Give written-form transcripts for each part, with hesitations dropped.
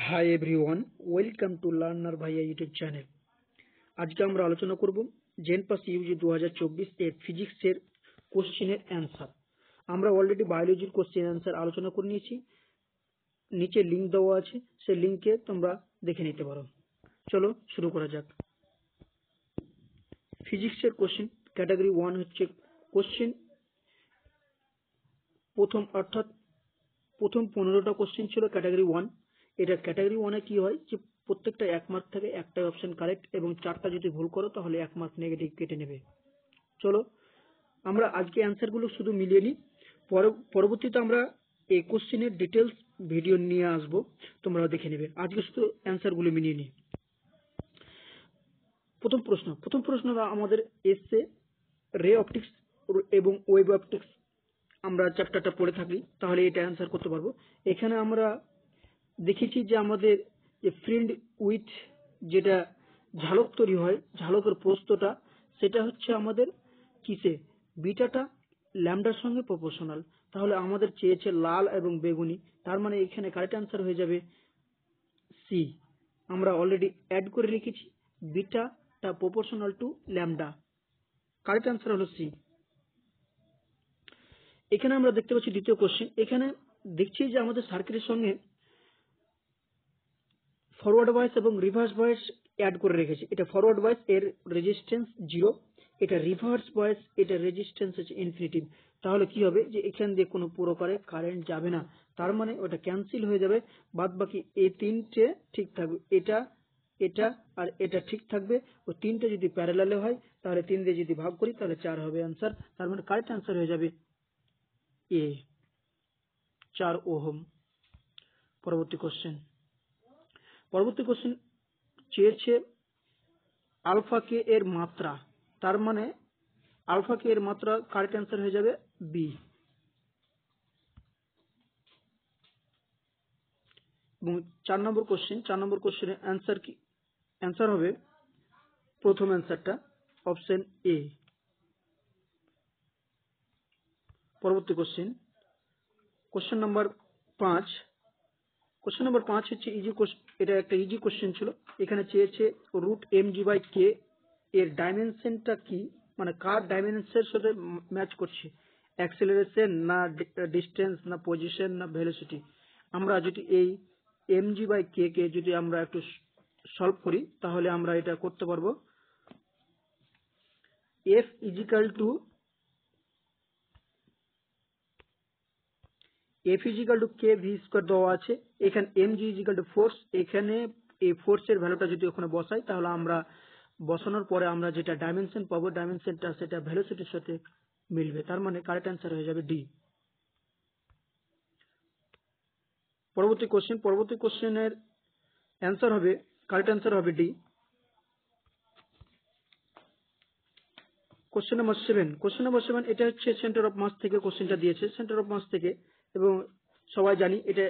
Hi everyone, welcome to learner ভাইয়া YouTube channel. আজকে আমরা আলোচনা করব জেনপাস ইউজি 2024 এর ফিজিক্সের কোশ্চেনের অ্যান্সার। আমরা অলরেডি বায়োলজির কোশ্চেন অ্যান্সার আলোচনা করে নিয়েছি, নিচে লিঙ্ক দেওয়া আছে, সেই লিঙ্কে তোমরা দেখে নিতে পারো। চলো শুরু করা যাক। ফিজিক্সের কোশ্চেন ক্যাটাগরি 1 হচ্ছে কোশ্চেন প্রথম 15টা কোশ্চেন ছিল ক্যাটাগরি 1। এটা ক্যাটাগরি 1 এ কি হয় যে প্রত্যেকটা 1 মার্ক থাকে, একটাই অপশন কারেক্ট এবং 4টা যদি ভুল করো তাহলে 1 মার্ক নেগেটিভ কেটে নেবে। চলো আমরা আজকে অ্যান্সারগুলো শুধু মিলিয়ে নিই, পরবর্তীতে আমরা এই কোশ্চেনের ডিটেলস ভিডিও নিয়ে আসবো, তোমরা দেখে নেবে। আজকে শুধু অ্যান্সারগুলো মিলিয়ে নিই। প্রথম প্রশ্ন আমাদের এসছে রে অপটিক্স এবং ওয়েভ অপটিক্স। আমরা চ্যাপ্টারটা পড়ে থাকি তাহলে এটা অ্যান্সার করতে পারবো। এখানে আমরা দেখেছি যে আমাদের যে ফিল্ড উইথ যেটা ঝালক তৈরি হয়, ঝালকের প্রস্থটা, সেটা হচ্ছে আমাদের কিসে, বিটাটা ল্যামডার সঙ্গে প্রপোর্শনাল। তাহলে আমাদের চেয়েছে লাল এবং বেগুনি, তার মানে এখানে কারেক্ট অ্যান্সার হয়ে যাবে সি। আমরা অলরেডি অ্যাড করে রেখেছি বিটাটা proportional to lambda, correct answer হলো সি। এখানে আমরা দেখতে পাচ্ছি দ্বিতীয় কোশ্চেন। এখানে দেখছি যে আমাদের সার্কিটের সঙ্গে ফরওয়ার্ড ভয়েস এবং রিভার্স ভয়েস অ্যাড করে রেখেছি। এটা ফরওয়ার্ড ভয়েস এর রেজিস্ট্যান্স 0, এটা রিভার্স ভয়েস এটা রেজিস্ট্যান্স হচ্ছে ইনফিনিটি। তাহলে কি হবে যে এখান দিয়ে কোনো প্রকারে কারেন্ট যাবে না, তার মানে ওটা ক্যান্সেল হয়ে যাবে। বাদ বাকি এই তিনটে ঠিক থাকবে, এটা এটা আর এটা ঠিক থাকবে। ও তিনটে যদি প্যারালালে হয় তাহলে 3 দিয়ে যদি ভাগ করি তাহলে 4 হবে অ্যান্সার। তার মানে কারেক্ট অ্যান্সার হয়ে যাবে এ, 4 ওহম। পরবর্তী কোশ্চেন চেয়েছে আলফা কে এর মাত্রা, তার মানে আলফা কে এর মাত্রা কারেক্ট অ্যান্সার হয়ে যাবে বি। এবং 4 নম্বর কোশ্চেনের অ্যান্সার কি, অ্যান্সার হবে প্রথম অ্যান্সারটা অপশন এ। পরবর্তী কোশ্চেন নাম্বার 5 হচ্ছে ইজি কোশ্চেন। এটা একটা ইজি কোশ্চেন ছিল। এখানে চেয়েছে রুট mg/k এর ডাইমেনশনটা কি, মানে কার ডাইমেনশনের সাথে ম্যাচ করছে, অ্যাক্সেলারেশন না ডিস্টেন্স না পজিশন না ভেলোসিটি। আমরা যদি এই mg/k কে যদি আমরা একটু সলভ করি তাহলে আমরা এটা করতে পারবো। f is equal to kv square দেওয়া আছে। এখানে mg ইজিক্যাল টু ফোর্স, এখানে এই ফোর্সের ভ্যালুটা যদি ওখানে বসাই তাহলে আমরা বসানোর পরে আমরা যেটা ডাইমেনশন পাবো, ডাইমেনশনটা সেটা ভেলোসিটির সাথে মিলবে, তার মানে কারেক্ট অ্যান্সার হয়ে যাবে ডি। পরবর্তী কোশ্চেনের অ্যান্সার হবে, কারেক্ট অ্যান্সার হবে ডি। কোশ্চেন নাম্বার 7 এটা হচ্ছে সেন্টার অফ মাস থেকে কোশ্চেনটা দিয়েছে, সেন্টার অফ মাস থেকে, এবং সবাই জানি এটা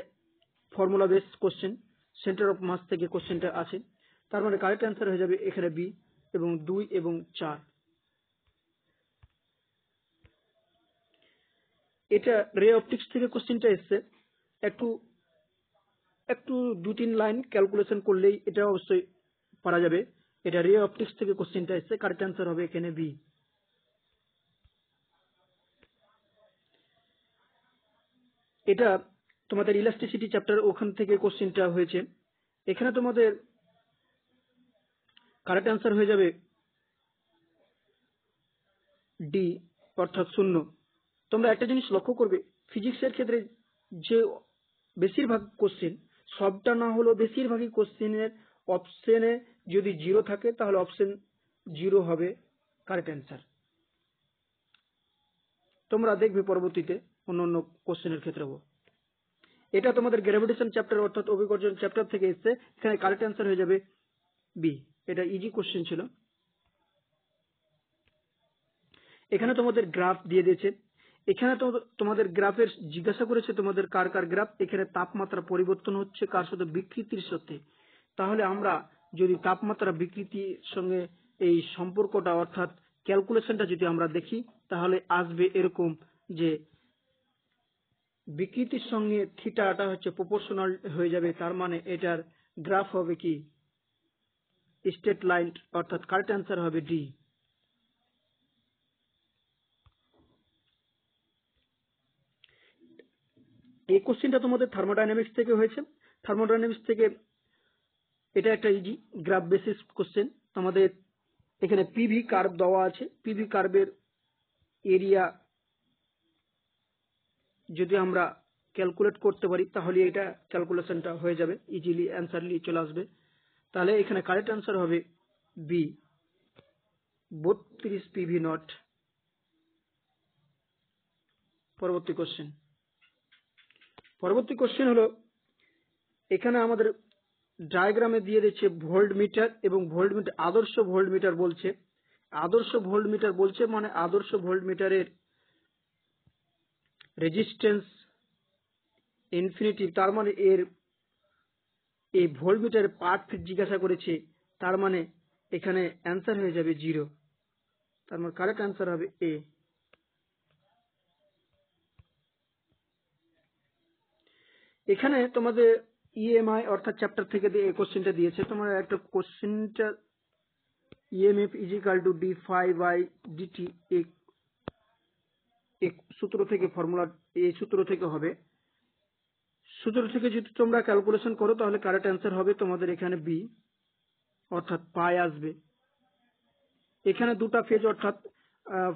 formula base question, centre of mass থেকে কোশ্চেনটা আছে, তার মানে কারেক্ট অ্যান্সার হয়ে যাবে এখানে বি এবং 2 এবং 4। এটা রে অপটিক্স থেকে কোশ্চেনটা এসছে, একটু 2-3 লাইন ক্যালকুলেশন করলেই এটা অবশ্যই পারা যাবে। এটা রে অপটিক্স থেকে কোশ্চেনটা এসছে, কারেক্ট অ্যান্সার হবে এখানে বি। এটা তোমাদের ইলাস্টিসিটি চ্যাপ্টার, ওখান থেকে কোশ্চেনটা হয়েছে। এখানে তোমাদের কারেক্ট অ্যান্সার হয়ে যাবে ডি, অর্থাৎ 0। তোমরা একটা জিনিস লক্ষ্য করবে, ফিজিক্সের ক্ষেত্রে যে বেশিরভাগ কোশ্চেন, সবটা না হলেও বেশিরভাগই কোশ্চেনের অপশনে যদি 0 থাকে তাহলে অপশন 0 হবে কারেক্ট অ্যান্সার। তোমরা দেখবে পরবর্তীতে অন্য কোশ্চেনের ক্ষেত্রেও। এটা তোমাদের গ্র্যাভিটেশন চ্যাপ্টার অর্থাৎ অভিকর্ষণ চ্যাপ্টার থেকে এসছে, এখানে কারেক্ট অ্যান্সার হয়ে যাবে বি। এটা ইজি কোশ্চেন ছিল। এখানে তোমাদের গ্রাফ দিয়ে দিয়েছে, এখানে তোমাদের গ্রাফের জিজ্ঞাসা করেছে তোমাদের কার কার গ্রাফ, এখানে তাপমাত্রা পরিবর্তন হচ্ছে কার সাথে, বিকৃতির সাথে। তাহলে আমরা যদি তাপমাত্রা বিকৃতির সঙ্গে এই সম্পর্কটা অর্থাৎ ক্যালকুলেশনটা যদি আমরা দেখি তাহলে আসবে এরকম যে বিকৃতির সঙ্গে থিটাটা হচ্ছে প্রপোর্শনাল হয়ে যাবে, তার মানে এটার গ্রাফ হবে কি স্ট্রেট লাইন, অর্থাৎ কারেক্ট অ্যান্সার হবে ডি। এই কোশ্চেনটা তোমাদের থার্মোডাইনামিক্স থেকে হয়েছে। থার্মোডাইনামিক্স থেকে এটা একটা ইজি গ্রাফ বেসিস কোশ্চেন। আমাদের এখানে পিভি কার্ভ দেওয়া আছে, পিভি কার্ভের এরিয়া যদি আমরা ক্যালকুলেট করতে পারি তাহলে এটা ক্যালকুলেশনটা হয়ে যাবে, ইজিলি অ্যান্সারলি চলে আসবে। তাহলে এখানে কারেক্ট অ্যান্সার হবে বি 32 পিভি নট। পরবর্তী কোশ্চেন হলো, এখানে আমাদের ডায়াগ্রামে দিয়ে দিচ্ছে ভোল্ট মিটার এবং ভোল্ট মিটার, আদর্শ ভোল্ট মিটার বলছে। আদর্শ ভোল্ট মিটার বলছে মানে আদর্শ ভোল্ট মিটারের রেজিস্ট্যান্স ইনফিনিটি, তার মানে এর এই ভোল্ট মিটারের পার্ট ফিট জিজ্ঞাসা করেছে, তার মানে এখানে অ্যান্সার হয়ে যাবে 0। তার মানে কারেক্ট অ্যান্সার হবে এ। এখানে তোমাদের ইএমআই অর্থাৎ চ্যাপ্টার থেকে এই কোশ্চেনটা দিয়েছে। তোমরা একটা কোশ্চেনটা EMF is equal to d phi by dt এক সূত্র থেকে ফর্মুলা, এই সূত্র থেকে হবে। সূত্র থেকে যদি তোমরা ক্যালকুলেশন করো তাহলে কারেক্ট অ্যান্সার হবে তোমাদের এখানে বি, অর্থাৎ পাই আসবে। এখানে দুটা ফেজ অর্থাৎ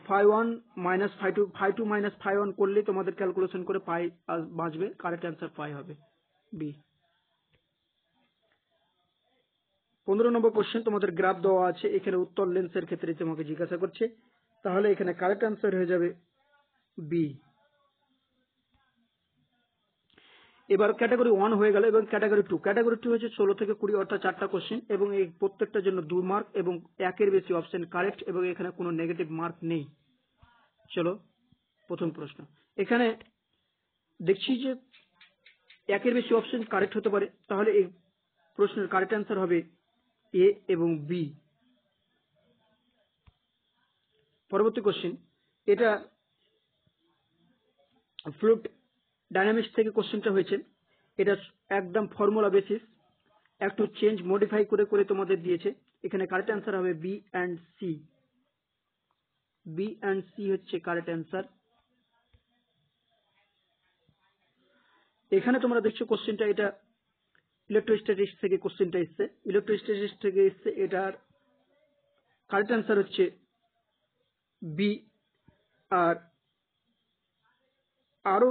φ1 মাইনাস φ2 মাইনাস φ1 করলে তোমাদের ক্যালকুলেশন করে পাই বাঁচবে, কারেক্ট অ্যান্সার পাই হবে বি। 15 নম্বর কোশ্চেন, তোমাদের গ্রাফ দেওয়া আছে, এখানে উত্তর লেন্সের ক্ষেত্রে তোমাকে জিজ্ঞাসা করছে, তাহলে এখানে কারেক্ট অ্যান্সার হয়ে যাবে বি। এবার ক্যাটাগরি 1 হয়ে গেল এবং ক্যাটাগরি 2। ক্যাটাগরি 2 হচ্ছে 16 থেকে 20 অর্থাৎ 4টা কোশ্চেন এবং এই প্রত্যেকটার জন্য 2 মার্ক এবং একের বেশি অপশন কারেক্ট এবং এখানে কোনো নেগেটিভ মার্ক নেই। চলো প্রথম প্রশ্ন, এখানে দেখছি যে একের বেশি অপশন কারেক্ট হতে পারে, তাহলে এই প্রশ্নের কারেক্ট অ্যান্সার হবে এ এবং বি। পরবর্তী কোশ্চেন, এটা ফ্লুইড ডাইনামিক্স থেকে কোশ্চেনটা হয়েছে। এটা একদম ফর্মুলা বেসিস, একটু চেঞ্জ মডিফাই করে করে তোমাদের দিয়েছে। এখানে কারেক্ট অ্যান্সার হবে B and C. B and C হচ্ছে কারেক্ট অ্যান্সার। এখানে তোমরা দেখছো কোশ্চেনটা, এটা ইলেকট্রোস্ট্যাটিক্স থেকে কোশ্চেনটা এসছে, ইলেকট্রোস্ট্যাটিক্স থেকে এসছে। এটার কারেক্ট অ্যান্সার হচ্ছে বি। আর আরো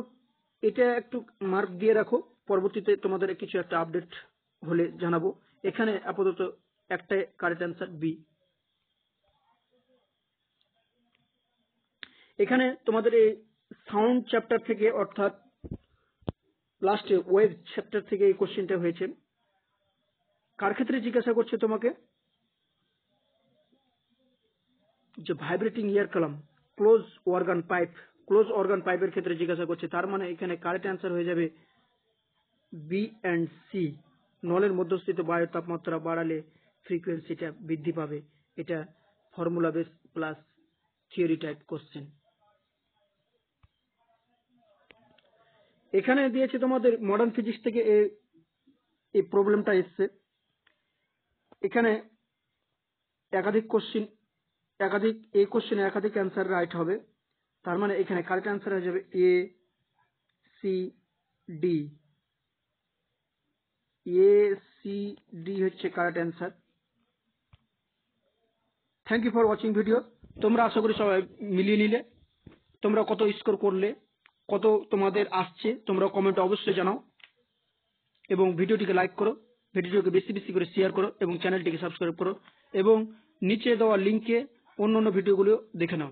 এটা একটু মার্ক দিয়ে রাখো, পরবর্তীতে তোমাদের কিছু একটা আপডেট হলে জানাবো। এখানে আপাতত একটাই কারেক্ট অ্যান্সার বি। এখানে তোমাদের এই সাউন্ড চ্যাপ্টার থেকে অর্থাৎ লাস্টে ওয়েভ চ্যাপ্টার থেকে এই কোশ্চেনটা হয়েছে। কার ক্ষেত্রে জিজ্ঞাসা করছে তোমাকে, যে ভাইব্রেটিং ইয়ার কলাম ক্লোজ অর্গান পাইপের ক্ষেত্রে জিজ্ঞাসা করছে, তার মানে এখানে কারেক্ট অ্যান্সার হয়ে যাবে বি অ্যান্ড সি। নলের মধ্যস্থিত বায়ুর তাপমাত্রা বাড়ালে ফ্রিকোয়েন্সিটা বৃদ্ধি পাবে। এটা formula base plus theory type question. এখানে দিয়েছে তোমাদের মডার্ন ফিজিক্স থেকে এই প্রবলেমটা এসছে। এখানে একাধিক এই কোশ্চেনে একাধিক অ্যান্সার রাইট হবে, তার মানে এখানে কারেক্ট অ্যান্সার হয়ে যাবে A C D. A C D হচ্ছে correct answer. Thank you for watching video. তোমরা আশা করি সবাই মিলিয়ে নিলে। তোমরা কত স্কোর করলে, কত তোমাদের আসছে, তোমরা কমেন্টে অবশ্যই জানাও এবং ভিডিওটিকে লাইক করো, ভিডিওটিকে বেশি বেশি করে শেয়ার করো এবং চ্যানেলটিকে সাবস্ক্রাইব করো এবং নিচে দেওয়া লিঙ্কে অন্য ভিডিওগুলো দেখে নাও।